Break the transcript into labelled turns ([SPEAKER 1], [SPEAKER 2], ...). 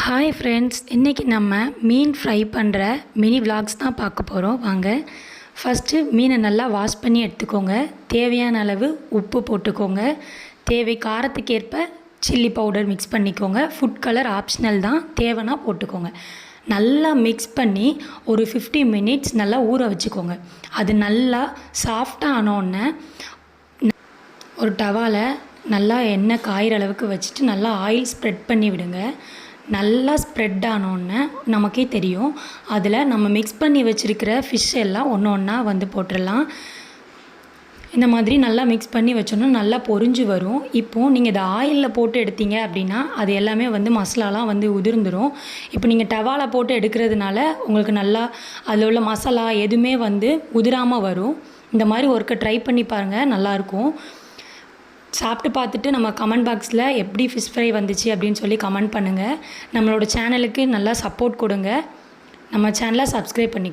[SPEAKER 1] Hi friends, இன்றைக்கி நம்ம மீன் fry பண்ணுற மினி விலாக்ஸ் தான் பார்க்க போகிறோம். வாங்க. ஃபஸ்ட்டு மீனை நல்லா வாஷ் பண்ணி எடுத்துக்கோங்க. தேவையான அளவு உப்பு போட்டுக்கோங்க. தேவை காரத்துக்கு ஏற்ப சில்லி பவுடர் மிக்ஸ் பண்ணிக்கோங்க. ஃபுட் கலர் ஆப்ஷனல் தான், தேவைன்னா போட்டுக்கோங்க. நல்லா மிக்ஸ் பண்ணி ஒரு 50 மினிட்ஸ் நல்லா ஊற வச்சுக்கோங்க. அது நல்லா சாஃப்டாக ஆனோடனே ஒரு டவாவில் நல்லா எண்ணெய் காயிற அளவுக்கு வச்சுட்டு நல்லா ஆயில் ஸ்ப்ரெட் பண்ணி விடுங்க. நல்லா ஸ்ப்ரெட் ஆனோடனே நமக்கே தெரியும், அதில் நம்ம மிக்ஸ் பண்ணி வச்சுருக்கிற ஃபிஷ் எல்லாம் ஒன்று ஒன்றா வந்து போட்டுடலாம். இந்த மாதிரி நல்லா மிக்ஸ் பண்ணி வச்சோன்னா நல்லா பொரிஞ்சு வரும். இப்போது நீங்கள் இதை ஆயிலில் போட்டு எடுத்தீங்க அப்படின்னா அது எல்லாமே வந்து மசாலாலாம் வந்து உதிர்ந்துடும். இப்போ நீங்கள் டவாவில் போட்டு எடுக்கிறதுனால உங்களுக்கு நல்லா அதில் உள்ள மசாலா எதுவுமே வந்து உதிராமல் வரும். இந்த மாதிரி ஒருக்க ட்ரை பண்ணி பாருங்கள், நல்லாயிருக்கும். சாப்பிட்டு பார்த்துட்டு நம்ம கமெண்ட் பாக்ஸில் எப்படி ஃபிஷ் ஃப்ரை வந்துச்சு அப்படின்னு சொல்லி கமெண்ட் பண்ணுங்கள். நம்மளோட சேனலுக்கு நல்லா சப்போர்ட் கொடுங்க. நம்ம சேனலை சப்ஸ்கிரைப் பண்ணி